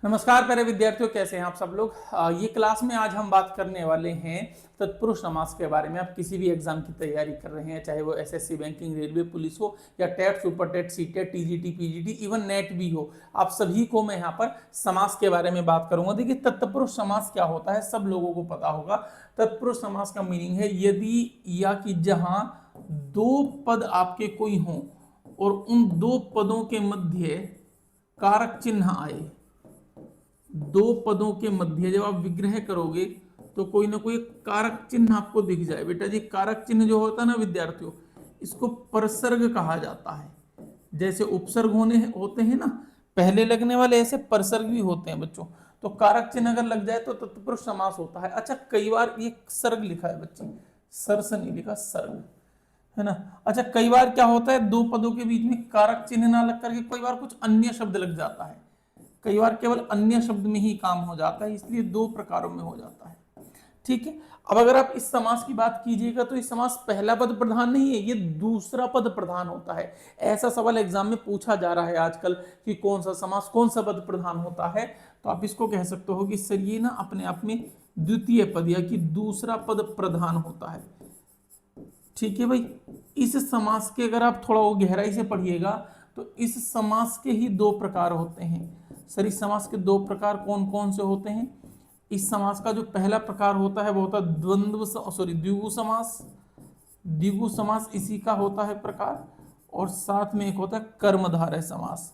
नमस्कार प्यारे विद्यार्थियों, कैसे हैं आप सब लोग। ये क्लास में आज हम बात करने वाले हैं तत्पुरुष समास के बारे में। आप किसी भी एग्जाम की तैयारी कर रहे हैं, चाहे वो एसएससी, बैंकिंग, रेलवे, पुलिस हो या TET, super TET, CTET, TGT, PGT, even NET भी हो, आप सभी को मैं यहाँ पर समास के बारे में बात करूंगा। देखिए, तत्पुरुष समास क्या होता है, सब लोगों को पता होगा। तत्पुरुष समास का मीनिंग है यदि या कि जहां दो पद आपके कोई हों और उन दो पदों के मध्य कारक चिन्ह आए। दो पदों के मध्य जब आप विग्रह करोगे तो कोई ना कोई कारक चिन्ह आपको दिख जाए। बेटा जी, कारक चिन्ह जो होता है ना विद्यार्थियों, इसको परसर्ग कहा जाता है। जैसे उपसर्ग होते हैं ना पहले लगने वाले, ऐसे परसर्ग भी होते हैं बच्चों। तो कारक चिन्ह अगर लग जाए तो तत्पुरुष समास होता है। अच्छा, कई बार ये सर्ग लिखा है बच्चे, सरस नहीं लिखा, सर्ग है ना। अच्छा, कई बार क्या होता है, दो पदों के बीच में कारक चिन्ह ना लग करके कई बार कुछ अन्य शब्द लग जाता है। कई बार केवल अन्य शब्द में ही काम हो जाता है, इसलिए दो प्रकारों में हो जाता है। ठीक है। अब अगर आप इस समास की बात कीजिएगा तो इस समास पहला पद प्रधान नहीं है, ये दूसरा पद प्रधान होता है। ऐसा सवाल एग्जाम में पूछा जा रहा है आजकल कि कौन सा समास कौन सा पद प्रधान होता है। तो आप इसको कह सकते हो कि सर ये ना अपने आप में द्वितीय पद या कि दूसरा पद प्रधान होता है। ठीक है भाई। इस समास के अगर आप थोड़ा वो गहराई से पढ़िएगा तो इस समास के ही दो प्रकार होते हैं। सर, इस समास के दो प्रकार कौन कौन से होते हैं। इस समास का जो पहला प्रकार होता है वो होता है द्विगु समास। द्विगु समास इसी का होता है प्रकार। और साथ में एक होता है कर्मधारय समास।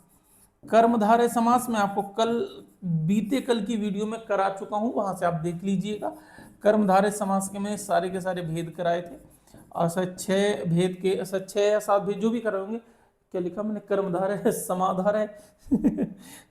कर्मधारय समास में आपको बीते कल की वीडियो में करा चुका हूं, वहां से आप देख लीजिएगा। कर्मधारय समास के मैं सारे के सारे भेद कराए थे। और शायद 6 भेद के, ऐसा 6 या 7 भेद जो भी कराओगे। क्या लिखा मैंने, कर्मधारय समाधारय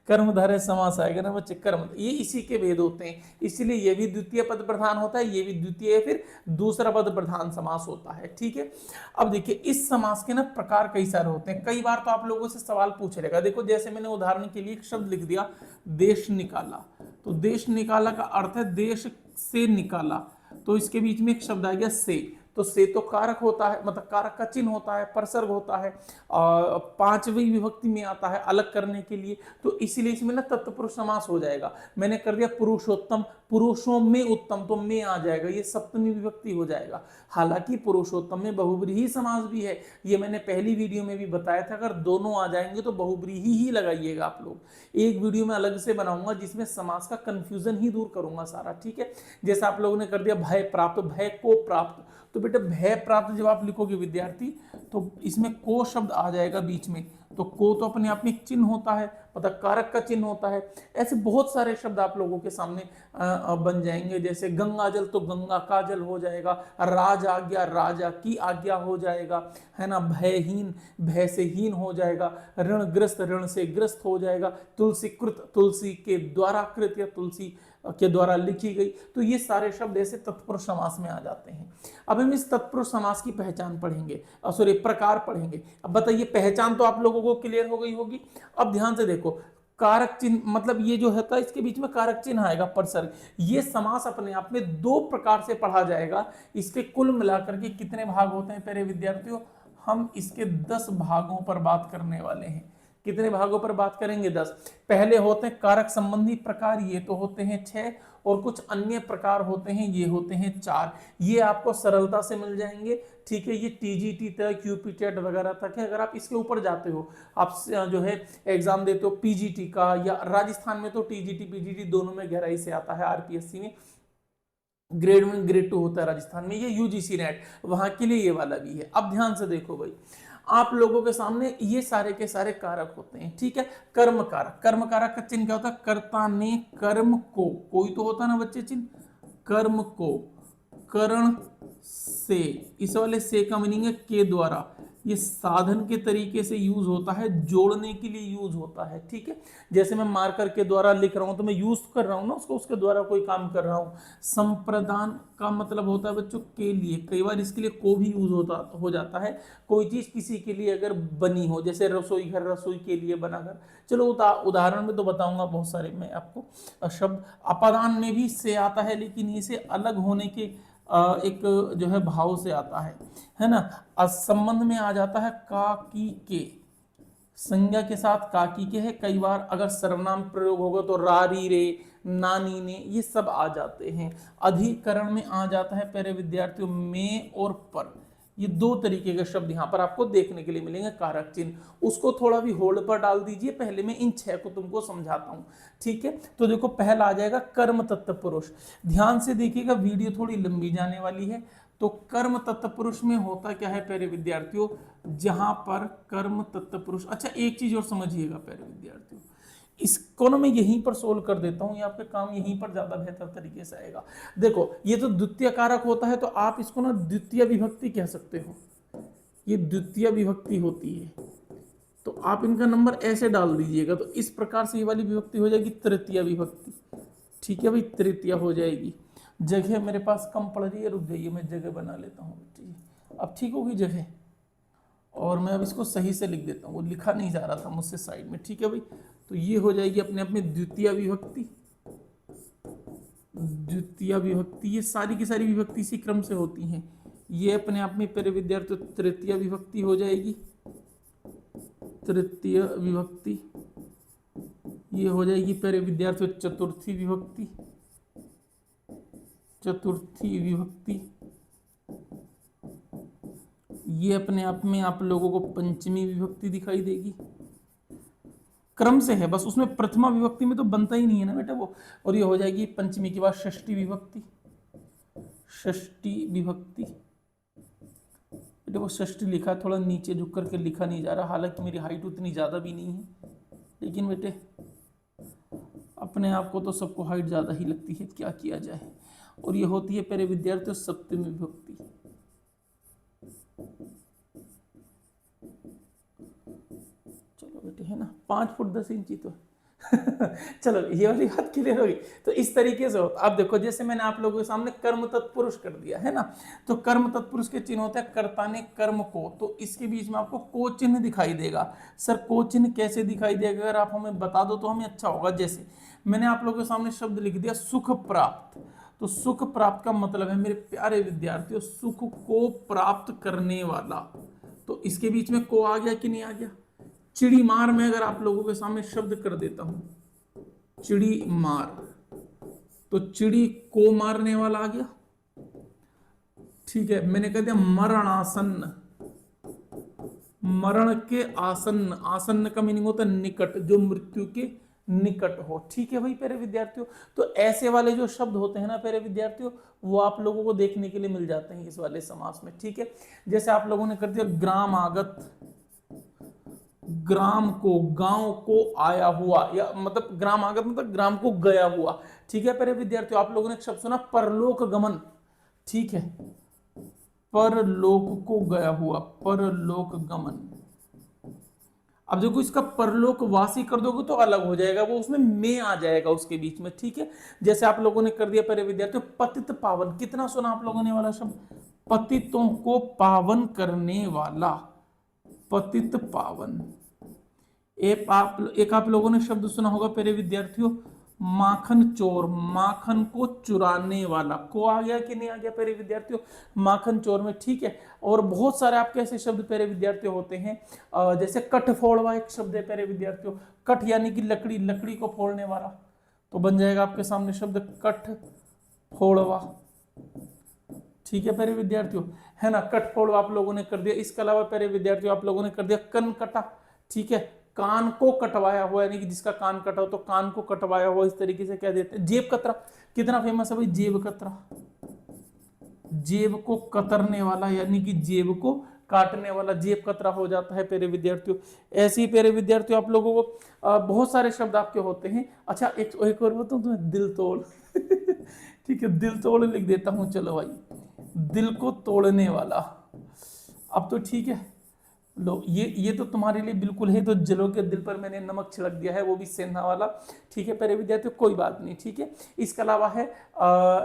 कर्मधारय समास आएगा ना बच्चे, कर्म, ये इसी के भेद होते हैं। इसीलिए ये भी द्वितीय पद प्रधान होता है, ये भी द्वितीय फिर दूसरा पद प्रधान समास होता है। ठीक है। अब देखिए, इस समास के ना प्रकार कई सारे होते हैं। कई बार तो आप लोगों से सवाल पूछ रहेगा। देखो, जैसे मैंने उदाहरण के लिए एक शब्द लिख दिया, देश निकाला। तो देश निकाला का अर्थ है देश से निकाला। तो इसके बीच में एक शब्द आ गया से। तो से तो कारक होता है, मतलब कारक का चिन्ह होता है, परसर्ग होता है, पांचवी विभक्ति में आता है अलग करने के लिए। तो इसीलिए इसमें ना तत्पुरुष समास हो जाएगा। मैंने कर दिया पुरुषोत्तम, पुरुषों में उत्तम, तो में आ जाएगा, ये सप्तमी विभक्ति हो जाएगा। हालांकि पुरुषोत्तम में बहुब्रीहि समास भी है, ये मैंने पहली वीडियो में भी बताया था। अगर दोनों आ जाएंगे तो बहुब्रीहि ही लगाइएगा आप लोग। एक वीडियो में अलग से बनाऊंगा जिसमें समास का कंफ्यूजन ही दूर करूंगा सारा। ठीक है। जैसे आप लोगों ने कर दिया भय प्राप्त, भय को प्राप्त। तो बेटा, भय प्राप्त जब आप लिखोगे विद्यार्थी, तो इसमें को शब्द आ जाएगा बीच में। तो को तो अपने आप में एक चिन्ह होता है, मतलब कारक का चिन्ह होता है। ऐसे बहुत सारे शब्द आप लोगों के सामने बन जाएंगे। जैसे गंगा जल, तो गंगा का जल हो जाएगा। राज आज्ञा, राजा की आज्ञा हो जाएगा, है ना। भयहीन, भय से हीन हो जाएगा। ऋणग्रस्त, ऋण से ग्रस्त हो जाएगा। तुलसी कृत, तुलसी के द्वारा कृत या तुलसी के द्वारा लिखी गई। तो ये सारे शब्द ऐसे तत्पुरुष समास में आ जाते हैं। अब हम इस तत्पुरुष समास की पहचान पढ़ेंगे, सॉरी प्रकार पढ़ेंगे। अब बताइए, पहचान तो आप लोगों को क्लियर हो गई होगी। अब ध्यान से देखो, कारक चिन्ह, मतलब ये जो होता है इसके बीच में कारक चिन्ह आएगा, परसर्ग। ये समास अपने आप में दो प्रकार से पढ़ा जाएगा। इसके कुल मिलाकर के कितने भाग होते हैं प्यारे विद्यार्थियों, हम इसके 10 भागों पर बात करने वाले हैं। कितने भागों पर बात करेंगे, 10। पहले होते हैं कारक संबंधी प्रकार, ये तो होते हैं 6। और कुछ अन्य प्रकार होते हैं, ये होते हैं 4। ये आपको सरलता से मिल जाएंगे। ठीक है। ये टीजीटी तक, यूपीटेट वगैरह तक है। अगर आप इसके ऊपर जाते हो, आप जो है एग्जाम देते हो पीजीटी का, या राजस्थान में तो टीजीटी पीजीटी दोनों में गहराई से आता है। आरपीएससी में ग्रेड 1 ग्रेड 2 होता है राजस्थान में, ये यूजीसी नेट वहां के लिए ये वाला भी है। अब ध्यान से देखो भाई, आप लोगों के सामने ये सारे के सारे कारक होते हैं। ठीक है। कर्म कारक, कर्म कारक का चिन्ह क्या होता है, कर्ता ने कर्म को, कोई तो होता ना बच्चे चिन्ह, कर्म को करण से, इस वाले से का मीनिंग है के द्वारा। ये साधन के तरीके से यूज होता है, जोड़ने के लिए यूज होता है। ठीक है। जैसे मैं मार्कर के द्वारा लिख रहा हूं तो मैं यूज कर रहा हूं ना उसको, उसके द्वारा कोई काम कर रहा हूं। संप्रदान का मतलब होता है बच्चों के लिए। कई बार इसके लिए को भी यूज हो जाता है। कोई चीज किसी के लिए अगर बनी हो, जैसे रसोई घर, रसोई के लिए बना घर। चलो उदाहरण में तो बताऊंगा बहुत सारे मैं आपको शब्द। अपादान में भी से आता है, लेकिन इसे अलग होने के एक जो है भाव से आता है ना। संबंध में आ जाता है का, की, के। संज्ञा के साथ काकी के है, कई बार अगर सर्वनाम प्रयोग होगा तो रारी रे, नानी ने, ये सब आ जाते हैं। अधिकरण में आ जाता है प्यारे विद्यार्थियों में और पर, ये दो तरीके के शब्द यहाँ पर आपको देखने के लिए मिलेंगे। कारक चिन्ह उसको थोड़ा भी होल्ड पर डाल दीजिए, पहले मैं इन 6 को तुमको समझाता हूँ, ठीक है। तो देखो पहला आ जाएगा कर्म तत्पुरुष। ध्यान से देखिएगा, वीडियो थोड़ी लंबी जाने वाली है। तो कर्म तत्पुरुष में होता क्या है प्यारे विद्यार्थियों, जहां पर कर्म तत्पुरुष, अच्छा एक चीज और समझिएगा प्यारे विद्यार्थियों, इसको ना मैं यहीं पर सोल्व कर देता हूं, ये आपके काम यहीं पर ज्यादा बेहतर तरीके से आएगा। देखो ये तो द्वितीय कारक होता है, तो आप इसको ना द्वितीय विभक्ति कह सकते हो, ये द्वितीय विभक्ति होती है। तो आप इनका नंबर ऐसे डाल दीजिएगा, तो इस प्रकार से ये वाली विभक्ति हो जाएगी तृतीय विभक्ति, ठीक है भाई, तृतीय हो जाएगी। जगह मेरे पास कम पड़ रही है, रुक जाइए मैं जगह बना लेता हूँ, ठीक है अब ठीक होगी जगह, और मैं अब इसको सही से लिख देता हूँ, वो लिखा नहीं जा रहा था मुझसे साइड में, ठीक है भाई। तो ये हो जाएगी अपने आप में द्वितीय विभक्ति, द्वितीय विभक्ति, ये सारी की सारी विभक्ति इसी क्रम से होती हैं। ये अपने आप में प्यारे विद्यार्थियों तृतीय विभक्ति हो जाएगी, तृतीय विभक्ति। ये हो जाएगी प्यारे विद्यार्थियों चतुर्थी विभक्ति, चतुर्थी विभक्ति। ये अपने आप में आप लोगों को पंचमी विभक्ति दिखाई देगी, क्रम से है बस, उसमें प्रथमा विभक्ति में तो बनता ही नहीं है ना बेटा वो। और ये हो जाएगी पंचमी के बाद षष्ठी विभक्ति, षष्ठी विभक्ति। बेटा वो षष्ठी लिखा थोड़ा नीचे झुक करके लिखा नहीं जा रहा, हालांकि मेरी हाइट उतनी ज्यादा भी नहीं है, लेकिन बेटे अपने आप को तो सबको हाइट ज्यादा ही लगती है, क्या किया जाए। और ये होती है प्यारे विद्यार्थियों सप्तमी विभक्ति। चलो बेटे है ना, 5 फुट 10 इंची तो चलो ये वाली बात क्लियर होगी। तो इस तरीके से होता, अब देखो जैसे मैंने आप लोगों के सामने कर्म तत्पुरुष कर दिया है ना, तो कर्म तत्पुरुष के चिन्ह होते हैं कर्ता ने कर्म को, तो इसके बीच में आपको को चिन्ह दिखाई देगा। सर को चिन्ह कैसे दिखाई देगा, अगर आप हमें बता दो तो हमें अच्छा होगा। जैसे मैंने आप लोगों के सामने शब्द लिख दिया सुख प्राप्त, तो सुख प्राप्त का मतलब है मेरे प्यारे विद्यार्थियों सुख को प्राप्त करने वाला, तो इसके बीच में को आ गया कि नहीं आ गया। चिड़ी मार में अगर आप लोगों के सामने शब्द कर देता हूं चिड़ी मार, तो चिड़ी को मारने वाला आ गया, ठीक है। मैंने कह दिया मरणासन्न, मरण के आसन्न, आसन्न का मीनिंग होता है निकट, जो मृत्यु के निकट हो, ठीक है भाई प्यारे विद्यार्थियों। तो ऐसे वाले जो शब्द होते हैं ना प्यारे विद्यार्थियों, वो आप लोगों को देखने के लिए मिल जाते हैं इस वाले समास में, ठीक है। जैसे आप लोगों ने कर दिया ग्राम आगत, ग्राम को, गांव को आया हुआ, या मतलब ग्राम आगत मतलब ग्राम को गया हुआ, ठीक है प्यारे विद्यार्थियों। आप लोगों ने एक शब्द सुना परलोक गमन, ठीक है, परलोक को गया हुआ, परलोक गमन। अब देखो इसका परलोक वासी कर दोगे तो अलग हो जाएगा, वो उसमें में आ जाएगा उसके बीच में, ठीक है। जैसे आप लोगों ने कर दिया प्यारे विद्यार्थियों पतित पावन, कितना सुना आप लोगों ने वाला शब्द, पतितों को पावन करने वाला, पतित पावन। एक आप लोगों ने शब्द सुना होगा प्यारे विद्यार्थियों माखन चोर, माखन को चुराने वाला, को आ गया कि नहीं आ गया प्यारे विद्यार्थियों माखन चोर में, ठीक है। और बहुत सारे आपके ऐसे शब्द प्यारे विद्यार्थियों होते हैं, जैसे कट फोड़वा एक शब्द है प्यारे विद्यार्थियों, कट यानी कि लकड़ी, लकड़ी को फोड़ने वाला, तो बन जाएगा आपके सामने शब्द कट फोड़वा, ठीक है प्यारे विद्यार्थियों, है ना। कट फोड़वा आप लोगों ने कर दिया। इसके अलावा प्यारे विद्यार्थियों आप लोगों ने कर दिया कन कटा, ठीक है, कान को कटवाया हुआ, यानी कि जिसका कान कटा हो तो कान को कटवाया हुआ, इस तरीके से कह देते हैं। जेब कतरा कितना फेमस है भाई, जेब कतरा, जेब को कतरने वाला यानी कि जेब को काटने वाला, जेब कतरा हो जाता है प्यारे विद्यार्थियों। ऐसे ही प्यारे विद्यार्थियों आप लोगों को बहुत सारे शब्द आपके होते हैं। अच्छा एक और बताऊं तुम्हें, दिल तोड़ ठीक है, दिल तोड़ लिख देता हूं, चलो भाई, दिल को तोड़ने वाला। अब तो ठीक है, लो ये तो तुम्हारे लिए बिल्कुल है, तो जलो के दिल पर मैंने नमक छिड़क दिया है, वो भी सेंधा वाला, ठीक है प्यारे विद्यार्थियों, कोई बात नहीं, ठीक है। इसके अलावा है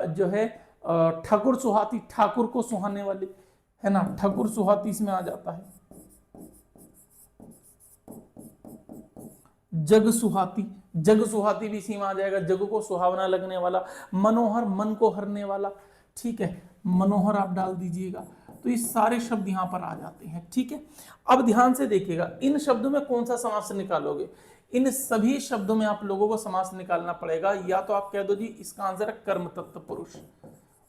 जो है ठाकुर सुहाती, ठाकुर को सुहाने वाले, है ना, ठाकुर सुहाती इसमें आ जाता है। जग सुहाती, जग सुहाती भी इसी में आ जाएगा, जग को सुहावना लगने वाला। मनोहर, मन को हरने वाला, ठीक है, मनोहर आप डाल दीजिएगा। तो ये सारे शब्द यहाँ पर आ जाते हैं। ठीक है, अब ध्यान से देखिएगा, इन शब्दों में कौन सा समास निकालोगे? इन सभी शब्दों में आप लोगों को समास निकालना पड़ेगा। या तो आप कह दो जी इसका आंसर है कर्म तत्पुरुष,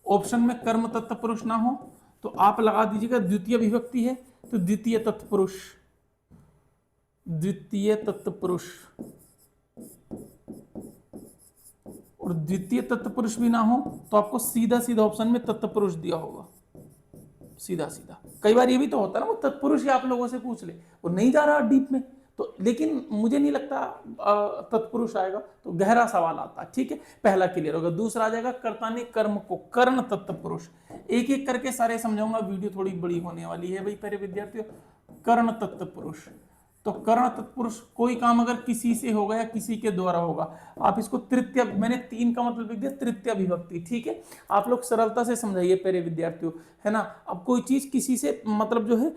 ऑप्शन में कर्म तत्पुरुष ना हो तो आप लगा दीजिएगा द्वितीय विभक्ति है तो द्वितीय तत्पुरुष, द्वितीय तत्पुरुष, और द्वितीय तत्पुरुष भी ना हो तो आपको सीधा सीधा ऑप्शन में तत्पुरुष दिया होगा, सीधा सीधा। कई बार ये भी तो होता है ना, वो तत्पुरुष ही आप लोगों से पूछ ले, वो नहीं जा रहा डीप में तो, लेकिन मुझे नहीं लगता तत्पुरुष आएगा, तो गहरा सवाल आता है। ठीक है, पहला क्लियर होगा। दूसरा आ जाएगा कर्ता ने कर्म को कर्ण तत्पुरुष, एक एक करके सारे समझाऊंगा, वीडियो थोड़ी बड़ी होने वाली है भाई प्यारे विद्यार्थियों। कर्ण तत्पुरुष, तो कर्ण तत्पुरुष कोई काम अगर किसी से होगा या किसी के द्वारा होगा, आप इसको तृतीय, मैंने तीन का मतलब लिख दिया तृतीय विभक्ति। ठीक है, आप लोग सरलता से समझाइए प्यारे विद्यार्थियों, है ना। अब कोई चीज किसी से मतलब जो है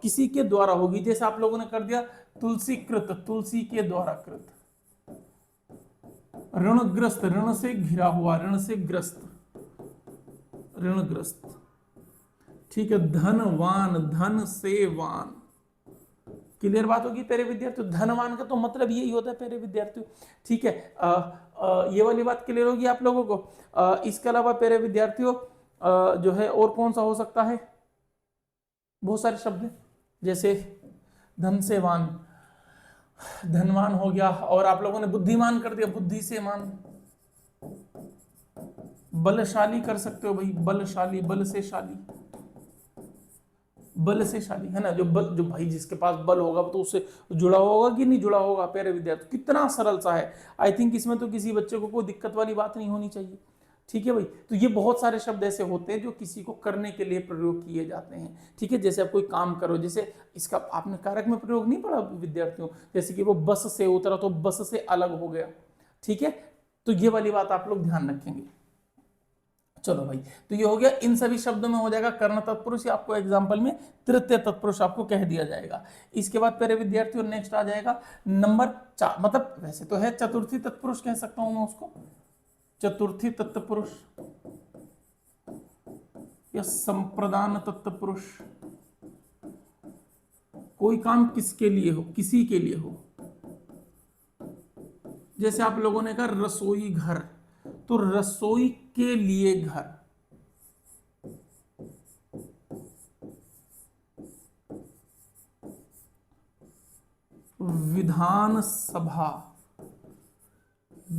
किसी के द्वारा होगी, जैसे आप लोगों ने कर दिया तुलसी कृत, तुलसी के द्वारा कृत। ऋणग्रस्त, ऋण से घिरा हुआ, ऋण से ग्रस्त, ऋणग्रस्त। ठीक है, धनवान, धन से वान। क्लियर बात होगी प्यारे विद्यार्थियों, धनवान का तो मतलब यही होता है प्यारे विद्यार्थियों। ठीक है, ये वाली बात क्लियर होगी आप लोगों को। इसके अलावा प्यारे विद्यार्थियों जो है और कौन सा हो सकता है, बहुत सारे शब्द हैं, जैसे धन से वान, धनवान हो गया, और आप लोगों ने बुद्धिमान कर दिया, बुद्धि से मान। बलशाली कर सकते हो भाई, बलशाली, बल से शाली, बल से शाली, है ना। जो बल, जो भाई जिसके पास बल होगा तो उससे जुड़ा होगा कि नहीं जुड़ा होगा प्यारे विद्यार्थी, कितना सरल सा है। आई थिंक इसमें तो किसी बच्चे को कोई दिक्कत वाली बात नहीं होनी चाहिए। ठीक है भाई, तो ये बहुत सारे शब्द ऐसे होते हैं जो किसी को करने के लिए प्रयोग किए जाते हैं। ठीक है, जैसे आप कोई काम करो, जैसे इसका आपने कारक में प्रयोग नहीं पढ़ा विद्यार्थियों, जैसे कि वो बस से उतरा तो बस से अलग हो गया। ठीक है, तो ये वाली बात आप लोग ध्यान रखेंगे। चलो भाई, तो ये हो गया, इन सभी शब्दों में हो जाएगा कर्ण तत्पुरुष, आपको एग्जांपल में तृतीय तत्पुरुष आपको कह दिया जाएगा। इसके बाद प्यारे विद्यार्थियों नेक्स्ट आ जाएगा नंबर 4, मतलब वैसे तो है चतुर्थी तत्पुरुष कह सकता हूं मैं उसको, चतुर्थी तत्पुरुष या संप्रदान तत्पुरुष। कोई काम किसके लिए हो, किसी के लिए हो, जैसे आप लोगों ने कहा रसोई घर, तो रसोई के लिए घर। विधान सभा,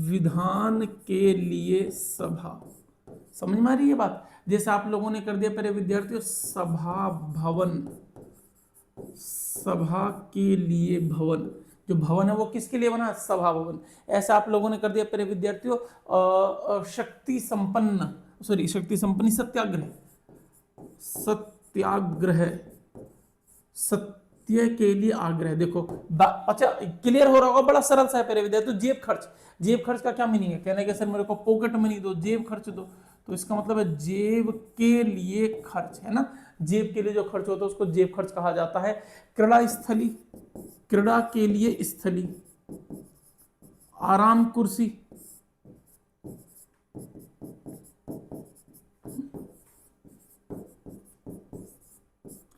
विधान के लिए सभा। समझ में आ रही है बात। जैसे आप लोगों ने कर दिया प्यारे विद्यार्थियों सभा भवन, सभा के लिए भवन, जो भवन है वो किसके लिए बना, सभा भवन। ऐसा आप लोगों ने कर दिया प्यारे विद्यार्थियों शक्ति संपन्न, सॉरी शक्ति संपन्न, सत्याग्रह, सत्याग्रह, सत्य के लिए आग्रह। देखो अच्छा क्लियर हो रहा होगा, बड़ा सरल सा है प्यारे विद्यार्थियों। जेब खर्च, जेब खर्च का क्या मीनिंग है, कहने के सर मेरे को पॉकेट मनी दो, जेब खर्च दो, तो इसका मतलब है जेब के लिए खर्च, है ना। जेब के लिए जो खर्च होता है उसको जेब खर्च कहा जाता है। क्रीड़ा स्थली, क्रीड़ा के लिए स्थली। आराम कुर्सी,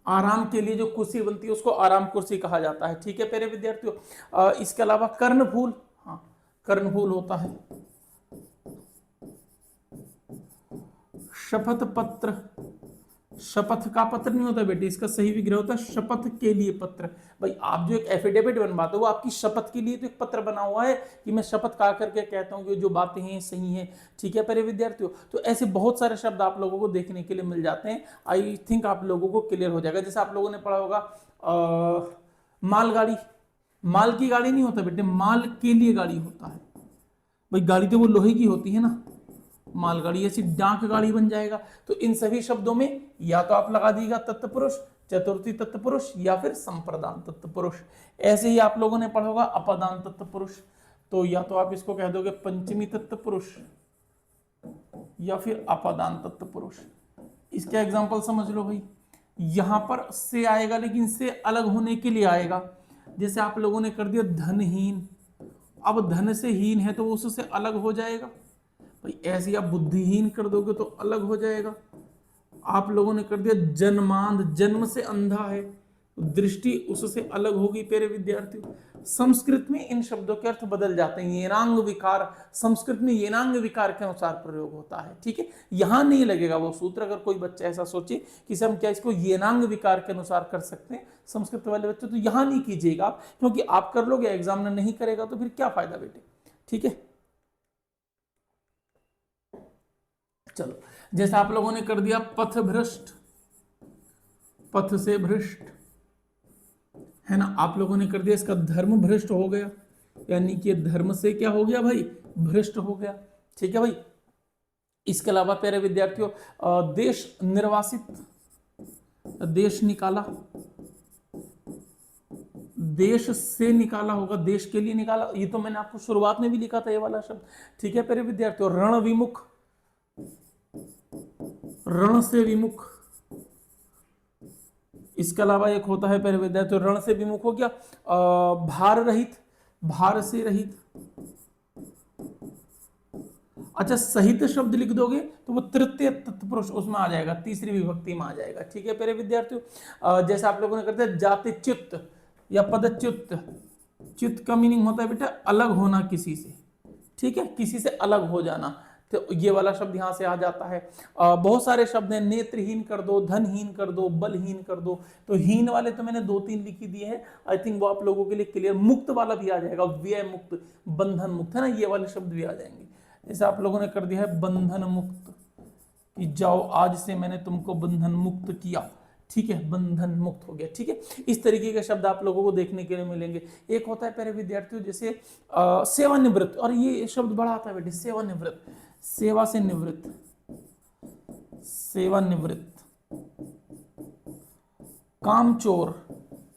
आराम के लिए जो कुर्सी बनती है उसको आराम कुर्सी कहा जाता है। ठीक है प्यारे विद्यार्थियों। इसके अलावा कर्णफूल, हाँ कर्णफूल होता है। शपथ पत्र, शपथ का पत्र नहीं होता बेटे, इसका सही विग्रह होता है शपथ के लिए पत्र। भाई आप जो एक एफिडेविट बनवाते हो वो आपकी शपथ के लिए तो एक पत्र बना हुआ है कि मैं शपथ खा करके कहता हूँ कि जो बातें हैं सही हैं। ठीक है प्यारे विद्यार्थियों, तो ऐसे बहुत सारे शब्द आप लोगों को देखने के लिए मिल जाते हैं। आई थिंक आप लोगों को क्लियर हो जाएगा। जैसे आप लोगों ने पढ़ा होगा मालगाड़ी, माल की गाड़ी नहीं होता बेटे, माल के लिए गाड़ी होता है। भाई गाड़ी तो वो लोहे की होती है ना, मालगाड़ी ऐसी डाक गाड़ी बन जाएगा। तो इन सभी शब्दों में या तो आप लगा दीजिएगा तत्पुरुष, चतुर्थी तत्पुरुष, या फिर संप्रदान तत्पुरुष। ऐसे ही आप लोगों ने पढ़ा होगा अपदान तत्पुरुष, तो या तो आप इसको कह दोगे पंचमी तत्पुरुष या फिर अपदान तत्पुरुष। इसका एग्जांपल समझ लो भाई, यहां पर से आएगा लेकिन से अलग होने के लिए आएगा। जैसे आप लोगों ने कर दिया धनहीन, अब धन से हीन है तो उससे अलग हो जाएगा। भाई ऐसे आप बुद्धिहीन कर दोगे तो अलग हो जाएगा। आप लोगों ने कर दिया जन्मांध, जन्म से अंधा है, दृष्टि उससे अलग होगी प्यारे विद्यार्थियों। संस्कृत में इन शब्दों के अर्थ बदल जाते हैं। येनांग विकार, संस्कृत में येनांग विकार के अनुसार प्रयोग होता है, ठीक है। यहां नहीं लगेगा वो सूत्र। अगर कोई बच्चा ऐसा सोचे कि सर हम क्या इसको येनांग विकार के अनुसार कर सकते हैं संस्कृत वाले बच्चे, तो यहां नहीं कीजिएगा आप, क्योंकि आप कर लोगे, एग्जामिनर नहीं करेगा तो फिर क्या फायदा बेटे, ठीक है। चलो, जैसा आप लोगों ने कर दिया पथ भ्रष्ट, पथ से भ्रष्ट, है ना। आप लोगों ने कर दिया इसका धर्म भ्रष्ट हो गया, यानी कि धर्म से क्या हो गया भाई, भ्रष्ट हो गया, ठीक है भाई। इसके अलावा प्यारे विद्यार्थियों देश निर्वासित, देश निकाला, देश से निकाला होगा, देश के लिए निकाला, ये तो मैंने आपको शुरुआत में भी लिखा था ये वाला शब्द, ठीक है प्यारे विद्यार्थियों। रण विमुख, रण से विमुख। इसके अलावा एक होता है प्यारे विद्यार्थियों रण से विमुख हो गया भार रहित, भार से रहित। अच्छा, सहित शब्द लिख दोगे तो वो तृतीय तत्पुरुष उसमें आ जाएगा, तीसरी विभक्ति में आ जाएगा, ठीक है प्यारे विद्यार्थियों। जैसे आप लोगों ने करते हैं जातिच्युत या पदच्युत। च्युत का मीनिंग होता है बेटा अलग होना किसी से, ठीक है, किसी से अलग हो जाना, तो ये वाला शब्द यहां से आ जाता है। बहुत सारे शब्द हैं, नेत्रहीन कर दो, धनहीन कर दो, बलहीन कर दो। तो हीन वाले तो मैंने 2-3 लिखी दिए हैं, आई थिंक वो आप लोगों के लिए क्लियर। मुक्त वाला भी आ जाएगा, व्यय मुक्त, बंधन मुक्त, है ना, ये वाले शब्द भी आ जाएंगे। जैसे आप लोगों ने कर दिया है बंधन मुक्त, कि जाओ आज से मैंने तुमको बंधन मुक्त किया, ठीक है, बंधन मुक्त हो गया, ठीक है। इस तरीके के शब्द आप लोगों को देखने के लिए मिलेंगे। एक होता है प्यारे विद्यार्थियों जैसे सेवानिवृत्त, और ये शब्द बड़ा आता है बेटे, सेवानिवृत्त, सेवा से निवृत्त, सेवानिवृत्त। कामचोर,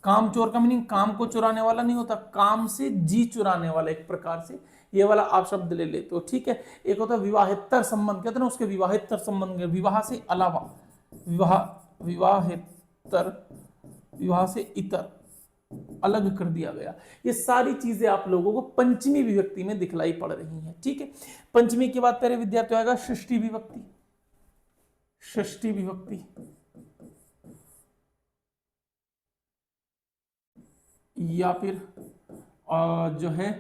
कामचोर का मीनिंग काम को चुराने वाला नहीं होता, काम से जी चुराने वाला, एक प्रकार से ये वाला आप शब्द ले लेते हो, ठीक है। एक होता है विवाहेतर संबंध, कहते हैं ना उसके विवाहेतर संबंध, विवाह से अलावा, विवाह, विवाहेतर, विवाह से इतर अलग कर दिया गया। ये सारी चीजें आप लोगों को पंचमी विभक्ति में दिखलाई पड़ रही हैं, ठीक है। पंचमी के बाद पहले विद्यार्थी आएगा षष्ठी विभक्ति, षष्ठी विभक्ति, या फिर जो है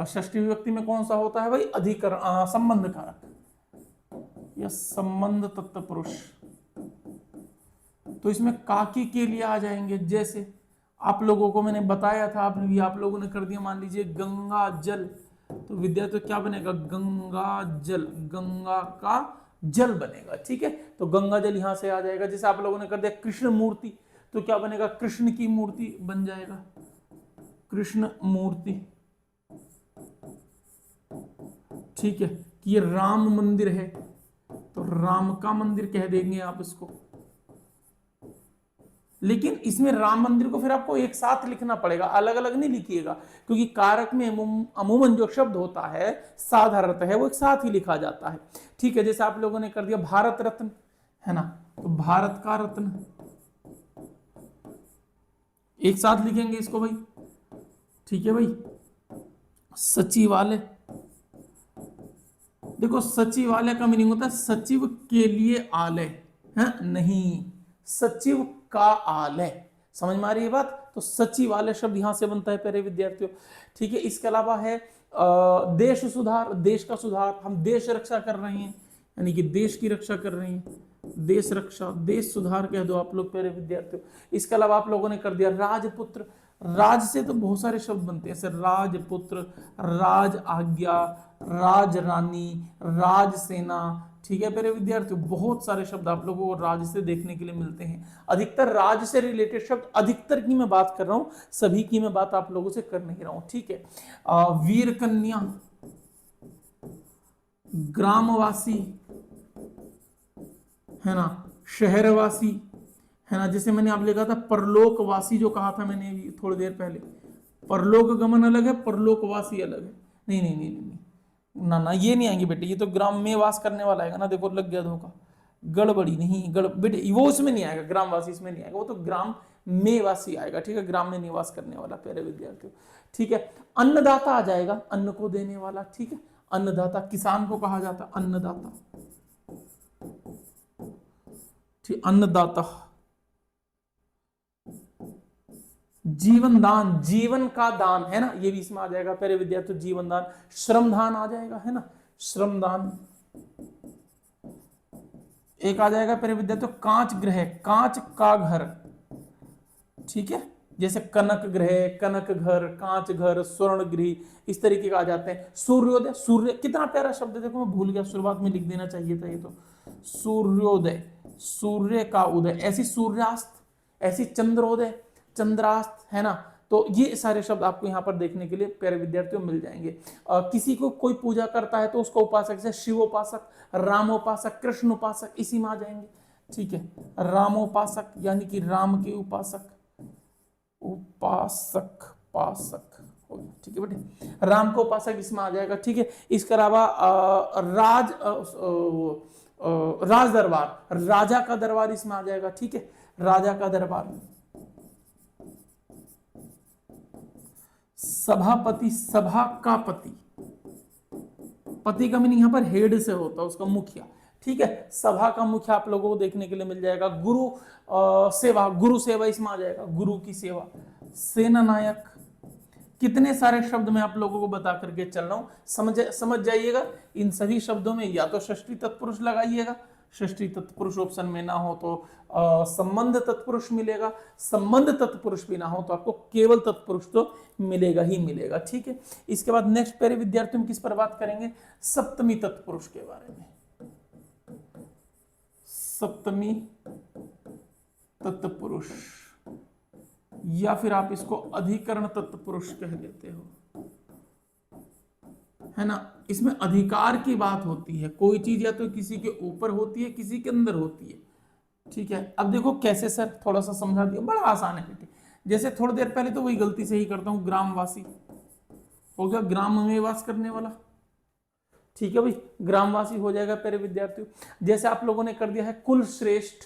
षष्ठी विभक्ति में कौन सा होता है भाई, अधिकरण, संबंध कारक या संबंध तत्पुरुष। तो इसमें काकी के लिए आ जाएंगे, जैसे आप लोगों को मैंने बताया था, आप लोगों ने कर दिया, मान लीजिए गंगा जल, तो विद्यार्थी क्या बनेगा, गंगा जल, गंगा का जल बनेगा, ठीक है। तो गंगा जल यहां से आ जाएगा। जैसे आप लोगों ने कर दिया कृष्ण मूर्ति, तो क्या बनेगा, कृष्ण की मूर्ति बन जाएगा, कृष्ण मूर्ति, ठीक है। कि ये राम मंदिर है तो राम का मंदिर कह देंगे आप इसको, लेकिन इसमें राम मंदिर को फिर आपको एक साथ लिखना पड़ेगा, अलग अलग नहीं लिखिएगा, क्योंकि कारक में अमूमन जो शब्द होता है साधारणतः है वो एक साथ ही लिखा जाता है, ठीक है। जैसे आप लोगों ने कर दिया भारत रत्न, है ना, तो भारत का रत्न एक साथ लिखेंगे इसको भाई, ठीक है भाई। सचिवालय, देखो सचिवालय का मीनिंग होता है सचिव के लिए आलय, है नहीं, सचिव का आलय, समझ में आ रही है बात। तो सचिवालय शब्द यहां से बनता है प्यारे विद्यार्थियों, ठीक है। इसके अलावा है देश सुधार, देश का सुधार, हम देश रक्षा कर रहे हैं, यानी कि देश की रक्षा कर रहे हैं, देश रक्षा, देश सुधार कह दो आप लोग प्यारे विद्यार्थियों। इसके अलावा आप लोगों ने कर दिया राजपुत्र, राज से तो बहुत सारे शब्द बनते हैं, जैसे राजपुत्र, राज आज्ञा, राजरानी, राजसेना, ठीक है प्यारे विद्यार्थियों। बहुत सारे शब्द आप लोगों को राज से देखने के लिए मिलते हैं। अधिकतर राज से रिलेटेड शब्द, अधिकतर की मैं बात कर रहा हूं, सभी की मैं बात आप लोगों से कर नहीं रहा हूं, ठीक है। वीर कन्या, ग्रामवासी, है ना, शहरवासी, है ना। जैसे मैंने आप लिखा था परलोकवासी, जो कहा था मैंने थोड़ी देर पहले, परलोक गमन अलग है, परलोकवासी अलग है। नहीं नहीं नहीं नहीं ना ना, ये नहीं आएंगे बेटे, ये तो ग्राम में वास करने वाला आएगा ना, देखो लग गया धोखा, गड़बड़ी नहीं, बेटे वो उसमें नहीं आएगा, ग्रामवासी इसमें नहीं आएगा, वो तो ग्राम में वासी आएगा, ठीक है, ग्राम में निवास करने वाला प्यारे विद्यार्थियों, ठीक है। अन्नदाता आ जाएगा, अन्न को देने वाला, ठीक है, अन्नदाता, किसान को कहा जाता अन्नदाता, ठीक, अन्नदाता, जीवन दान, जीवन का दान है ना, ये भी इसमें आ जाएगा प्यारे विद्यार्थियों, जीवन दान। श्रमदान आ जाएगा, है ना, श्रमदान। एक आ जाएगा प्यारे विद्यार्थियों कांच गृह, कांच का घर, ठीक है, जैसे कनक गृह, कनक घर, कांच घर, स्वर्ण गृह, इस तरीके का आ जाते हैं। सूर्योदय, सूर्य, कितना प्यारा शब्द है, देखो मैं भूल गया, शुरुआत में लिख देना चाहिए था ये तो। सूर्योदय, सूर्य का उदय, ऐसी सूर्यास्त, ऐसी चंद्रोदय, चंद्रास्त, है ना। तो ये सारे शब्द आपको यहाँ पर देखने के लिए प्यारे विद्यार्थियों मिल जाएंगे। किसी को कोई पूजा करता है तो उसको उपासक, जैसे शिवोपासक, रामोपासक, कृष्ण उपासक, इसी में आ जाएंगे, ठीक है। रामोपासक यानी कि राम के उपासक, उपासक, पासक हो गया, ठीक है बेटे, राम को उपासक इसमें आ जाएगा, ठीक है। इसके अलावा राज दरबार, राजा का दरबार इसमें आ जाएगा, ठीक है, राजा का दरबार। सभापति, सभा का पति, पति का मीनिंग यहां पर हेड से होता है, उसका मुखिया, ठीक है। सभा का मुखिया आप लोगों को देखने के लिए मिल जाएगा। गुरु सेवा, गुरु सेवा इसमें आ जाएगा, गुरु की सेवा। सेना नायक, कितने सारे शब्द मैं आप लोगों को बता करके चल रहा हूं, समझ जाइएगा। इन सभी शब्दों में या तो षष्ठी तत्पुरुष लगाइएगा, षष्ठी तत्पुरुष ऑप्शन में ना हो तो संबंध तत्पुरुष मिलेगा, संबंध तत्पुरुष भी ना हो तो आपको केवल तत्पुरुष तो मिलेगा ही मिलेगा, ठीक है। इसके बाद नेक्स्ट प्यारे विद्यार्थियों में किस पर बात करेंगे, सप्तमी तत्पुरुष के बारे में। सप्तमी तत्पुरुष, या फिर आप इसको अधिकरण तत्पुरुष कह देते हो, है ना। इसमें अधिकार की बात होती है, कोई चीज या तो किसी के ऊपर होती है, किसी के अंदर होती है, ठीक है। अब देखो कैसे सर, थोड़ा सा समझा दिया, बड़ा आसान है बेटे। जैसे थोड़ी देर पहले तो वही गलती से ही करता हूं, ग्रामवासी हो गया, ग्राम में वास करने वाला, ठीक है भाई, ग्रामवासी हो जाएगा प्यारे विद्यार्थियों। जैसे आप लोगों ने कर दिया है कुल श्रेष्ठ,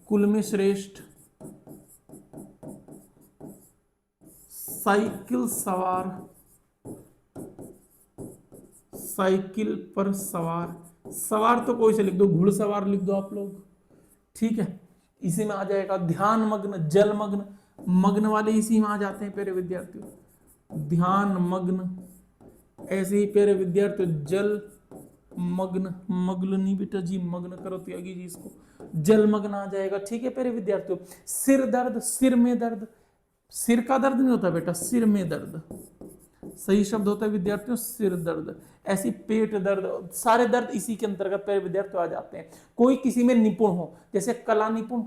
कुल में श्रेष्ठ, साइकिल सवार, साइकिल पर सवार, सवार तो कोई से लिख दो, घुड़सवार लिख दो आप लोग, ठीक है। इसी में आ जाएगा ध्यान मग्न, जल मग्न, मग्न वाले इसी में आ जाते हैं प्यारे विद्यार्थियों, ध्यान मग्न। ऐसे ही प्यारे विद्यार्थियों जल मग्न, मग्न नहीं बेटा जी, मग्न करो त्यागी जी इसको, जल मग्न आ जाएगा, ठीक है प्यारे विद्यार्थियों। सिर दर्द, सिर में दर्द, सिर का दर्द नहीं होता बेटा, सिर में दर्द सही शब्द होता है विद्यार्थियों, सिर दर्द। ऐसी पेट दर्द, सारे दर्द इसी के अंतर्गत प्यारे विद्यार्थियों आ जाते हैं। कोई किसी में निपुण हो, जैसे कला निपुण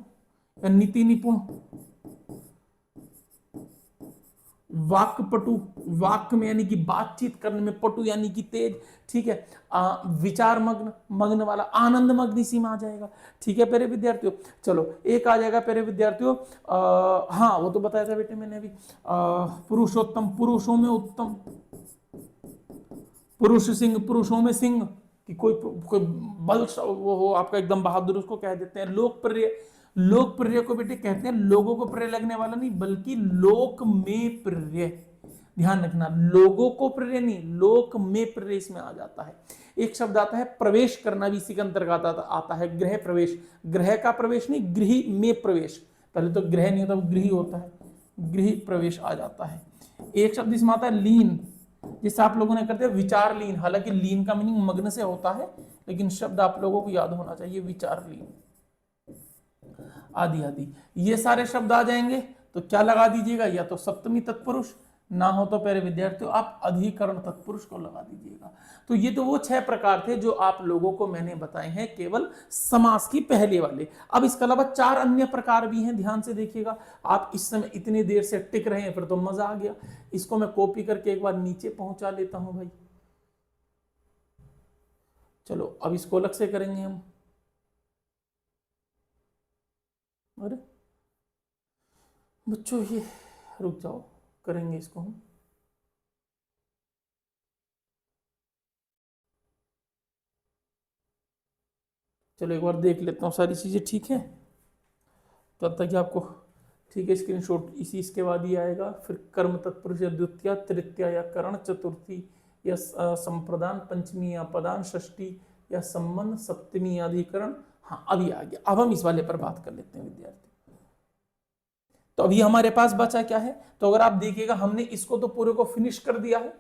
या नीति निपुण, वाक्पटु, वाक्य में यानी कि बातचीत करने में, पटु यानी कि तेज, ठीक है। विचार मग्न, मग्न वाला, आनंद मग्न इसी में आ जाएगा, ठीक है प्यारे विद्यार्थियों। चलो एक आ जाएगा प्यारे विद्यार्थियों, हाँ वो तो बताया था बेटे मैंने अभी, पुरुषोत्तम, पुरुषों में उत्तम, पुरुष सिंह, पुरुषों में सिंह, कि कोई बल वो हो आपका एकदम बहादुर, उसको कह देते हैं। लोकप्रिय, लोकप्रिय को बेटे कहते हैं लोगों को प्रिय लगने वाला नहीं, बल्कि लोक में प्रिय, ध्यान रखना, लोगों को प्रिय नहीं, लोक में प्रिय इसमें आ जाता है। एक शब्द आता है प्रवेश करना, भी इसी के अंतर्गत आता है, गृह प्रवेश, गृह का प्रवेश नहीं, गृह में प्रवेश, पहले तो गृह नहीं होता, गृह होता है, गृह प्रवेश आ जाता है। एक शब्द इसमें आता है लीन, जिससे आप लोगों ने करते हैं विचार लीन, हालांकि लीन का मीनिंग मग्न से होता है, लेकिन शब्द आप लोगों को याद होना चाहिए, विचार लीन, आदि आदि, ये सारे शब्द आ जाएंगे। तो क्या लगा दीजिएगा, या तो सप्तमी तत्पुरुष, ना हो तो प्यारे विद्यार्थियों आप अधिकरण तत्पुरुष को लगा दीजिएगा। तो ये तो वो 6 प्रकार थे जो आप लोगों को मैंने बताए हैं केवल समास की पहले वाले। अब इसके अलावा 4 अन्य प्रकार भी हैं, ध्यान से देखिएगा। आप इस समय इतनी देर से टिक रहे हैं, फिर तो मजा आ गया। इसको मैं कॉपी करके एक बार नीचे पहुंचा लेता हूं भाई। चलो अब इसको अलग से करेंगे हम। अरे बच्चों ये रुक जाओ, करेंगे इसको हम। चलो एक बार देख लेता हूँ सारी चीजें ठीक है, तब तक आपको ठीक है स्क्रीनशॉट इसी इसके बाद ही आएगा। फिर कर्म तत्पुरुष या द्वितीय, तृतीय या करण, चतुर्थी या संप्रदान, पंचमी या पदान, षष्ठी या संबंध, सप्तमी या अधिकरण, हाँ अभी आ गया। अब हम इस वाले पर बात कर लेते हैं विद्यार्थी। तो अभी हमारे पास बचा क्या है, तो अगर आप देखिएगा हमने इसको तो पूरे को फिनिश कर दिया है,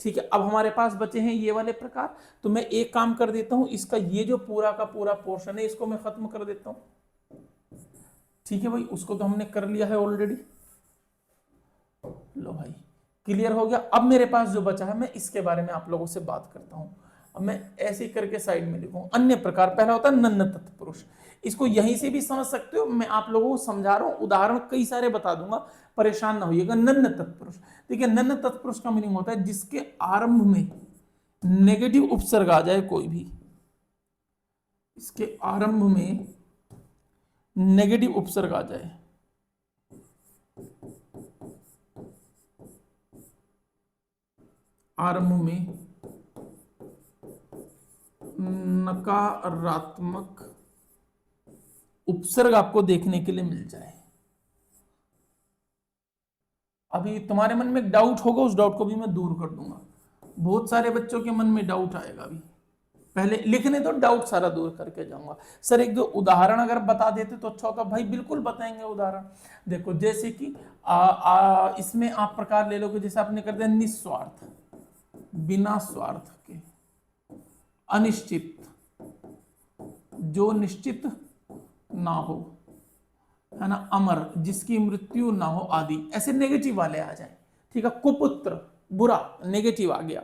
ठीक है। अब हमारे पास बचे हैं ये वाले प्रकार। तो मैं एक काम कर देता हूं, इसका ये जो पूरा का पूरा पोर्शन है इसको मैं खत्म कर देता हूं, ठीक है भाई। उसको तो हमने कर लिया है ऑलरेडी। लो भाई क्लियर हो गया। अब मेरे पास जो बचा है मैं इसके बारे में आप लोगों से बात करता हूं। अब मैं ऐसे ही करके साइड में लिखूं। अन्य प्रकार पहला होता है नन्न तत्पुरुष। इसको यहीं से भी समझ सकते हो, मैं आप लोगों को समझा रहा हूं, उदाहरण कई सारे बता दूंगा, परेशान ना होइएगा। नन्न तत्पुरुष, देखिए नन्न तत्पुरुष का मीनिंग होता है जिसके आरंभ में नेगेटिव उपसर्ग आ जाए कोई भी, इसके आरंभ में नेगेटिव उपसर्ग आ जाए, आरंभ में नकारात्मक उपसर्ग आपको देखने के लिए मिल जाए। अभी तुम्हारे मन में एक डाउट होगा, उस डाउट को भी मैं दूर कर दूंगा। बहुत सारे बच्चों के मन में डाउट आएगा, अभी पहले लिखने तो डाउट सारा दूर करके जाऊंगा। सर एक दो उदाहरण अगर बता देते तो अच्छा होता। भाई बिल्कुल बताएंगे उदाहरण। देखो जैसे कि इसमें आप प्रकार ले लोगे, जैसे आपने कर दिया निस्वार्थ, बिना स्वार्थ के, अनिश्चित, जो निश्चित ना हो, है ना, अमर, जिसकी मृत्यु ना हो आदि, ऐसे नेगेटिव वाले आ जाए, ठीक है। कुपुत्र, बुरा, नेगेटिव आ गया।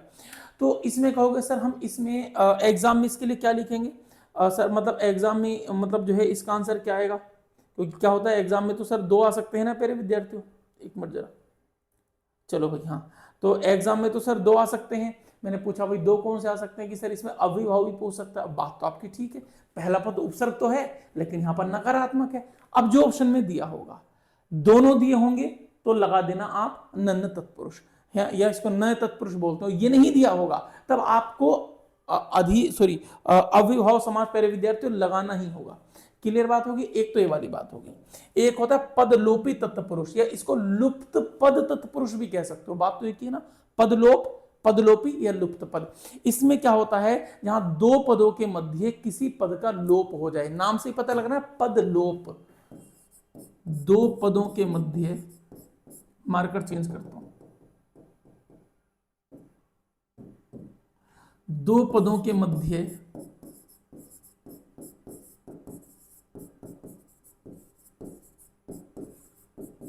तो इसमें कहोगे सर हम इसमें एग्जाम में इसके लिए क्या लिखेंगे, सर मतलब एग्जाम में मतलब जो है इसका आंसर क्या आएगा, क्योंकि क्या होता है एग्जाम में तो सर दो आ सकते हैं ना प्यारे विद्यार्थियों। एक मिनट जरा, चलो भाई हाँ, तो एग्जाम में तो सर दो आ सकते हैं। मैंने पूछा भाई दो कौन से आ सकते हैं, कि सर इसमें अविभाव भी पूछ सकता है। बात तो आपकी ठीक है, पहला पद उपसर्ग तो है लेकिन यहां पर नकारात्मक है। अब जो ऑप्शन में दिया होगा, दोनों दिए होंगे तो लगा देना आप नन्न तत्पुरुष, या इसको नए तत्पुरुष बोलते हो। ये नहीं दिया होगा तब आपको अविभाव समास पहले विद्यार्थियों लगाना ही होगा। क्लियर बात होगी। एक तो ये वाली बात होगी। एक होता है पदलोपी तत्पुरुष, या इसको लुप्त पद तत्पुरुष भी कह सकते हो। बात तो एक ही है ना, पदलोप, पदलोपी या लुप्त पद। इसमें क्या होता है, जहां दो पदों के मध्य किसी पद का लोप हो जाए, नाम से ही पता लग रहा है पदलोप। दो पदों के मध्य, मार्कर चेंज करता हूं, दो पदों के मध्य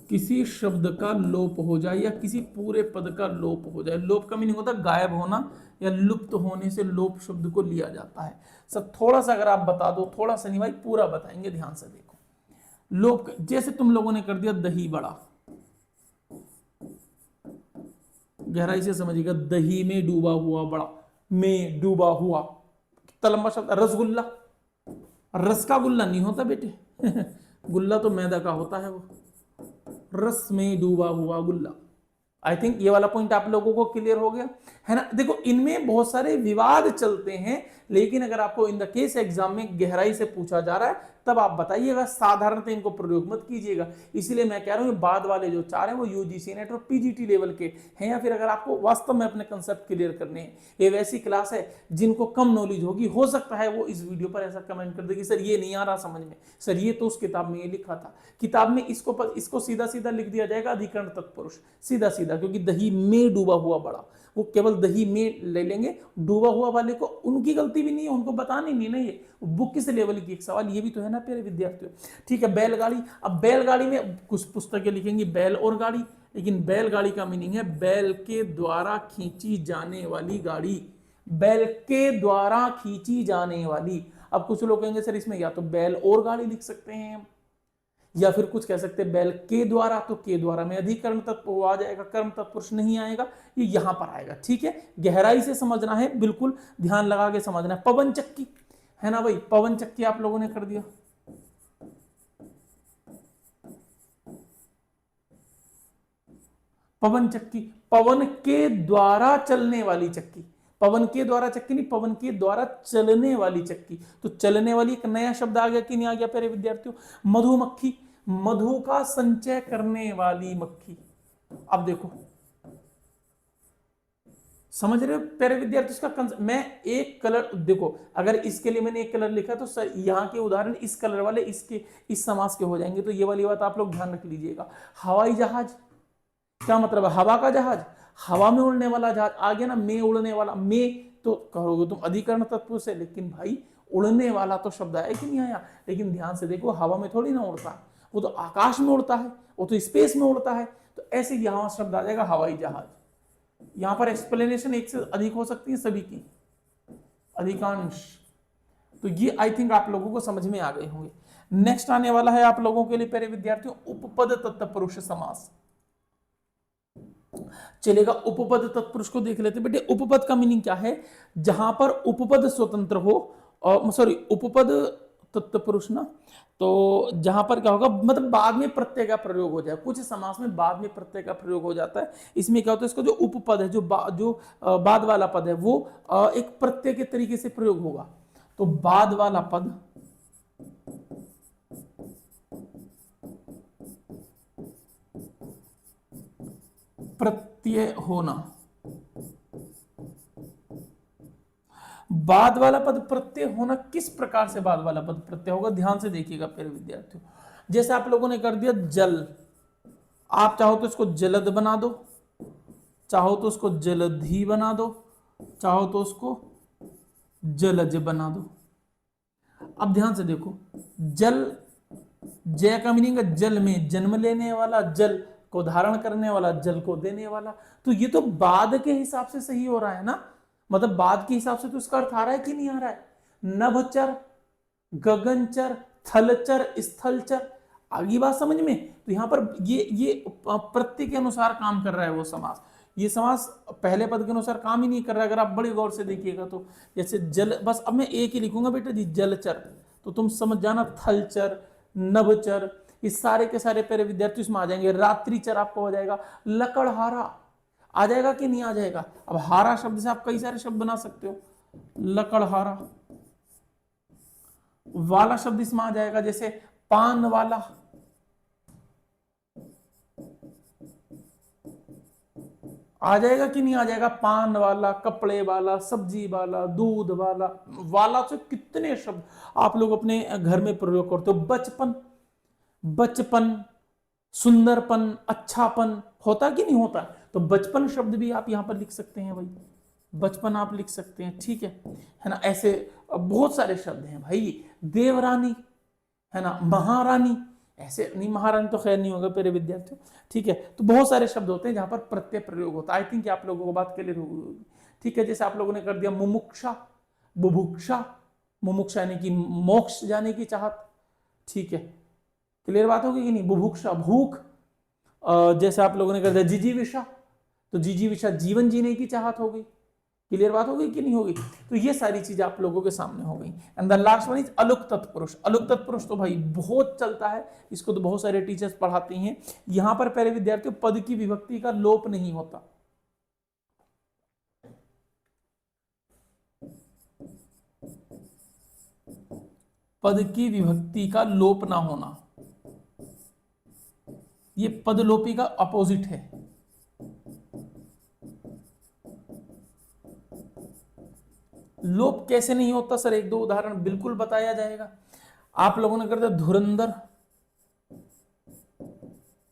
किसी शब्द का लोप हो जाए, या किसी पूरे पद का लोप हो जाए। लोप का मीनिंग होता है गायब होना, या लुप्त होने से लोप शब्द को लिया जाता है। सब थोड़ा सा अगर आप बता दो, थोड़ा सा नहीं भाई पूरा बताएंगे, ध्यान से देखो। लोप जैसे तुम लोगों ने कर दिया दही बड़ा, गहराई से समझिएगा, दही में डूबा हुआ, बड़ा में डूबा हुआ, कितना लंबा शब्द। रसगुल्ला, रस का गुल्ला नहीं होता बेटे गुल्ला तो मैदा का होता है, वो रस में डूबा हुआ गुल्ला। आई थिंक ये वाला पॉइंट आप लोगों को क्लियर हो गया है ना। देखो इनमें बहुत सारे विवाद चलते हैं, लेकिन अगर आपको इन द केस एग्जाम में गहराई से पूछा जा रहा है तब आप बताइएगा, साधारणतः इनको प्रयोग मत कीजिएगा। इसलिए मैं कह रहा हूं बाद वाले जो चार हैं वो यूजीसी नेट और पीजीटी लेवल के हैं, या फिर अगर आपको वास्तव में अपने कंसेप्ट क्लियर करने हैं, ये वैसी क्लास है जिनको कम नॉलेज होगी, हो सकता है वो इस वीडियो पर ऐसा कमेंट कर दे कि सर ये नहीं आ रहा समझ में, सर ये तो उस किताब में ये लिखा था। किताब में इसको सीधा सीधा लिख दिया जाएगा अधिकरण तत्पुरुष, सीधा सीधा, क्योंकि दही में डूबा हुआ बड़ा, वो केवल दही में ले लेंगे, डूबा हुआ वाले को उनकी गलती भी नहीं है, उनको बतानी नहीं ना, ये बुक किस लेवल की, एक सवाल ये भी तो है ना प्यारे विद्यार्थियों। ठीक है, बैलगाड़ी। अब बैलगाड़ी में कुछ पुस्तकें लिखेंगी बैल और गाड़ी, लेकिन बैलगाड़ी का मीनिंग है बैल के द्वारा खींची जाने वाली गाड़ी, बैल के द्वारा खींची जाने वाली। अब कुछ लोग कहेंगे सर इसमें या तो बैल और गाड़ी लिख सकते हैं, या फिर कुछ कह सकते हैं बैल के द्वारा, तो के द्वारा में अधिकरण तत्व आ जाएगा, कर्म तत्पुरुष नहीं आएगा, ये यहां पर आएगा। ठीक है, गहराई से समझना है, बिल्कुल ध्यान लगा के समझना है। पवन चक्की है ना भाई, पवन चक्की आप लोगों ने कर दिया। पवन चक्की, पवन के द्वारा चलने वाली चक्की, पवन के द्वारा चक्की नहीं, पवन के द्वारा चलने वाली चक्की। तो चलने वाली एक नया शब्द आ गया कि नहीं आ गया प्यारे विद्यार्थियों। मधुमक्खी, मधु का संचय करने वाली मक्खी। अब देखो समझ रहे हो प्यारे विद्यार्थी इसका मैं एक कलर देखो, अगर इसके लिए मैंने एक कलर लिखा तो सर यहाँ के उदाहरण इस कलर वाले इसके इस समास के हो जाएंगे, तो ये वाली बात आप लोग ध्यान रख लीजिएगा। हवाई जहाज क्या मतलब है, हवा का जहाज, हवा में उड़ने वाला जहाज आ गया ना, में उड़ने वाला, में तो कहोगे तुम अधिकरण तत्पुरुष से, लेकिन भाई उड़ने वाला तो शब्द आया कि नहीं आया, लेकिन ध्यान से देखो हवा में थोड़ी ना उड़ता है, वो तो आकाश में उड़ता है, वो तो स्पेस में उड़ता है, तो ऐसे यहां शब्द आ जाएगा हवाई जहाज। यहां पर एक्सप्लेनेशन एक से अधिक हो सकती है सभी की, अधिकांश। तो ये आई थिंक आप लोगों को समझ में आ गए होंगे। नेक्स्ट आने वाला है आप लोगों के लिए प्यारे विद्यार्थियों उपपद तत्पुरुष समास। चलेगा, उपपद तत्पुरुष को देख लेते बेटे। उपपद का मीनिंग क्या है, जहां पर उपपद स्वतंत्र हो, और सॉरी उपपद तत्पुरुष ना, तो जहां पर क्या होगा, मतलब बाद में प्रत्यय का प्रयोग हो जाए, कुछ समास में बाद में प्रत्यय का प्रयोग हो जाता है। इसमें क्या होता है, इसका जो उपपद है, जो बाद वाला पद है, वो एक प्रत्यय के तरीके से प्रयोग होगा। तो बाद वाला पद प्रत्यय होना, बाद वाला पद प्रत्यय होना, किस प्रकार से बाद वाला पद प्रत्यय होगा, ध्यान से देखिएगा प्यारे विद्यार्थियों। जैसे आप लोगों ने कर दिया जल, आप चाहो तो इसको जलद बना दो, चाहो तो उसको जलधि बना दो, चाहो तो उसको जलज बना दो। अब ध्यान से देखो, जल, जय का मीनिंग है जल में जन्म लेने वाला, जल को धारण करने वाला, जल को देने वाला। तो ये तो बाद के हिसाब से सही हो रहा है ना, मतलब बाद के हिसाब से तो इसका अर्थ आ रहा है कि नहीं आ रहा है। नभचर, गगनचर, थलचर, स्थलचर, आगे बात समझ में। तो यहां पर ये प्रत्यय के अनुसार काम कर रहा है वो समास। ये समास पहले पद के अनुसार काम ही नहीं कर रहा है, अगर आप बड़े गौर से देखिएगा तो। जैसे जल, बस अब मैं एक ही लिखूंगा बेटा जी, जलचर, तो तुम समझ जाना, थलचर, नभचर, इस सारे के सारे प्यारे विद्यार्थी इसमें आ जाएंगे। रात्रिचर आपको हो जाएगा, लकड़हारा आ जाएगा कि नहीं आ जाएगा। अब हारा शब्द से आप कई सारे शब्द बना सकते हो, लकड़हारा। वाला शब्द इसमें आ जाएगा, जैसे पान वाला, आ जाएगा कि नहीं आ जाएगा, पान वाला, कपड़े वाला, सब्जी वाला, दूध वाला। वाला से कितने शब्द आप लोग अपने घर में प्रयोग करते हो। बचपन, बचपन, सुंदरपन, अच्छापन, होता कि नहीं होता। तो बचपन शब्द भी आप यहां पर लिख सकते हैं भाई, बचपन आप लिख सकते हैं, ठीक है ना। ऐसे बहुत सारे शब्द हैं भाई, देवरानी है ना, महारानी, ऐसे नहीं, महारानी तो खैर नहीं होगा प्यारे विद्यार्थियों, ठीक है। तो बहुत सारे शब्द होते हैं जहां पर प्रत्यय प्रयोग होता है। आई थिंक आप लोगों को बात क्लियर होगी, ठीक है। जैसे आप लोगों ने कर दिया मुमुक्षा, बुभुक्षा, मुमुक्षा यानी कि मोक्ष जाने की चाहत, ठीक है, क्लियर बात होगी कि नहीं। बुभुक्षा भूख, जैसे आप लोगों ने कर दिया जिजीविषा, तो जिजीविषा जीवन जीने की चाहत हो गई, क्लियर बात हो गई कि नहीं होगी। तो ये सारी चीजें आप लोगों के सामने हो गई। And the last one is अलुक तत्पुरुष। अलुक तत्पुरुष तो भाई बहुत चलता है, इसको तो बहुत सारे टीचर्स पढ़ाते हैं। यहां पर प्यारे विद्यार्थियों पद की विभक्ति का लोप नहीं होता, पद की विभक्ति का लोप ना होना, ये पदलोपी का अपोजिट है। लोप कैसे नहीं होता सर, एक दो उदाहरण बिल्कुल बताया जाएगा। आप लोगों ने कर दिया धुरंधर,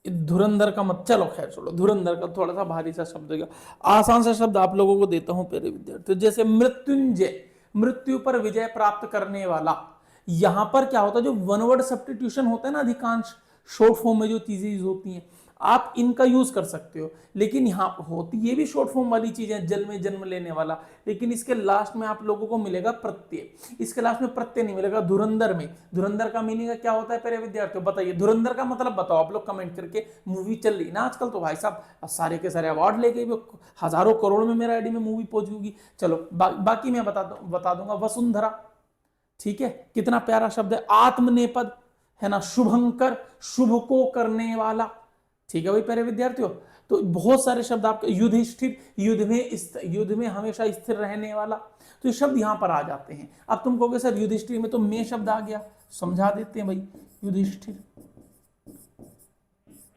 धुरंधर का मत, चलो खैर छोड़ो, धुरंधर का थोड़ा सा भारी सा शब्द हो, आसान सा शब्द आप लोगों को देता हूं प्यारे विद्यार्थी। जैसे मृत्युंजय, मृत्यु पर विजय प्राप्त करने वाला। यहां पर क्या होता है, जो वन वर्ड सब्स्टिट्यूशन होता है ना, अधिकांश शॉर्ट फॉर्म में जो चीजें यूज होती हैं, आप इनका यूज कर सकते हो। लेकिन यहां होती ये भी शॉर्ट फॉर्म वाली चीज है, जल में जन्म लेने वाला, लेकिन इसके लास्ट में आप लोगों को मिलेगा प्रत्यय, इसके लास्ट में प्रत्यय नहीं मिलेगा। धुरंधर में, धुरंधर का मीनिंग क्या होता है प्यारे विद्यार्थियों, बताइए धुरंधर का मतलब बताओ आप लोग कमेंट करके। मूवी चल रही ना आजकल, तो भाई साहब सारे के सारे अवार्ड लेके हजारों करोड़ में मेरा आईडी में मूवी पहुंचेगी। चलो बाकी मैं बता दूंगा। वसुंधरा, ठीक है, कितना प्यारा शब्द है। आत्मनेपद है ना, शुभंकर, शुभ को करने वाला, ठीक है भाई प्यारे विद्यार्थियों। तो बहुत सारे शब्द आपके, युधिष्ठिर, युद्ध में हमेशा स्थिर रहने वाला, तो ये शब्द यहां पर आ जाते हैं। अब तुम कहोगे सर युधिष्ठिर में तो में शब्द आ गया, समझा देते हैं भाई। युधिष्ठिर,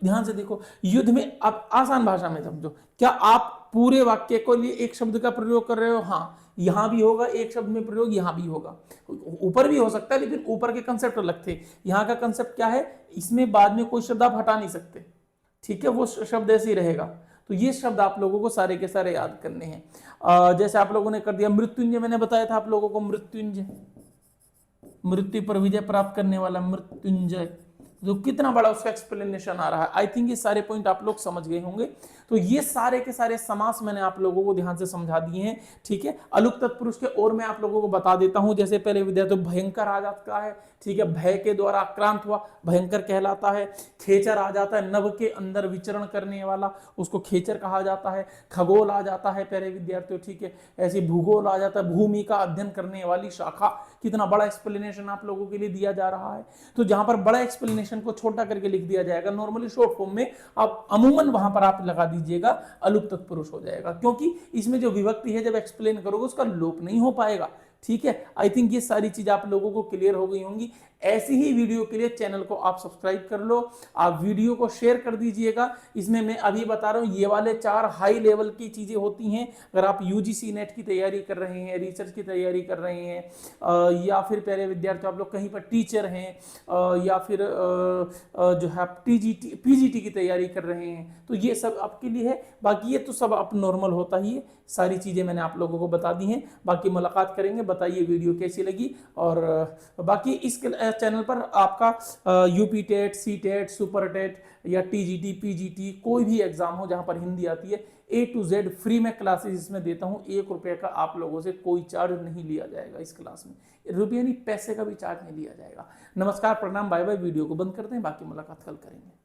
ध्यान से देखो, युद्ध में आप आसान भाषा में समझो, क्या आप पूरे वाक्य को लिए एक शब्द का प्रयोग कर रहे हो? हाँ, यहां भी होगा एक शब्द में प्रयोग, यहां भी होगा, ऊपर भी हो सकता है, लेकिन ऊपर के कंसेप्ट अलग थे। यहां का कंसेप्ट क्या है, इसमें बाद में कोई शब्द आप हटा नहीं सकते, ठीक है, वो शब्द ऐसे ही रहेगा। तो ये शब्द आप लोगों को सारे के सारे याद करने हैं। जैसे आप लोगों ने कर दिया मृत्युंजय, मैंने बताया था आप लोगों को, मृत्युंजय, मृत्यु पर विजय प्राप्त करने वाला मृत्युंजय, जो कितना बड़ा उसका एक्सप्लेनेशन आ रहा है। आई थिंक ये सारे पॉइंट आप लोग समझ गए होंगे। तो ये सारे के सारे समास मैंने आप लोगों को ध्यान से समझा दिए हैं, ठीक है। अलुक तत्पुरुष के और मैं आप लोगों को बता देता हूं। जैसे पहले विद्यार्थी भयंकर आ जाता है, ठीक है, भय के द्वारा आक्रांत हुआ, भयंकर कहलाता है। खेचर आ जाता है, नभ के अंदर विचरण करने वाला, उसको खेचर कहा जाता है। खगोल आ जाता है प्यारे विद्यार्थियों, ठीक है। ऐसे भूगोल आ जाता है, भूमि का अध्ययन करने वाली शाखा। कितना बड़ा एक्सप्लेनेशन आप लोगों के लिए दिया जा रहा है। तो जहां पर बड़ा एक्सप्लेनेशन को छोटा करके लिख दिया जाएगा नॉर्मली शॉर्ट फॉर्म में, आप अमूमन वहां पर आप लगा दीजिएगा अलुक तत्पुरुष हो जाएगा, क्योंकि इसमें जो विभक्ति है जब एक्सप्लेन करोगे उसका लोप नहीं हो पाएगा, ठीक है। आई थिंक ये सारी चीज आप लोगों को क्लियर हो गई होंगी। ऐसी ही वीडियो के लिए चैनल को आप सब्सक्राइब कर लो, आप वीडियो को शेयर कर दीजिएगा। इसमें मैं अभी बता रहा हूं, ये वाले 4 हाई लेवल की चीजें होती हैं। अगर आप यूजीसी नेट की तैयारी कर रहे हैं, रिसर्च की तैयारी कर रहे हैं, या फिर प्यारे विद्यार्थी आप लोग कहीं पर टीचर हैं, या फिर जो है आप टीजीटी पीजीटी की तैयारी कर रहे हैं, तो ये सब आपके लिए है। बाकी ये तो सब आप नॉर्मल होता ही है, सारी चीजें मैंने आप लोगों को बता दी हैं। बाकी मुलाकात करेंगे, बताइए वीडियो कैसी लगी। और बाकी इस चैनल पर आपका UP TET, C TET, super TET या टीजीटी पीजीटी कोई भी एग्जाम हो जहां पर हिंदी आती है, A to Z फ्री में क्लासेस इसमें देता हूं। 1 रुपये का आप लोगों से कोई चार्ज नहीं लिया जाएगा इस क्लास में, रुपये नहीं पैसे का भी चार्ज नहीं लिया जाएगा। नमस्कार, प्रणाम, बाय बाय। वीडियो को बंद करते हैं, बाकी मुलाकात कल करेंगे।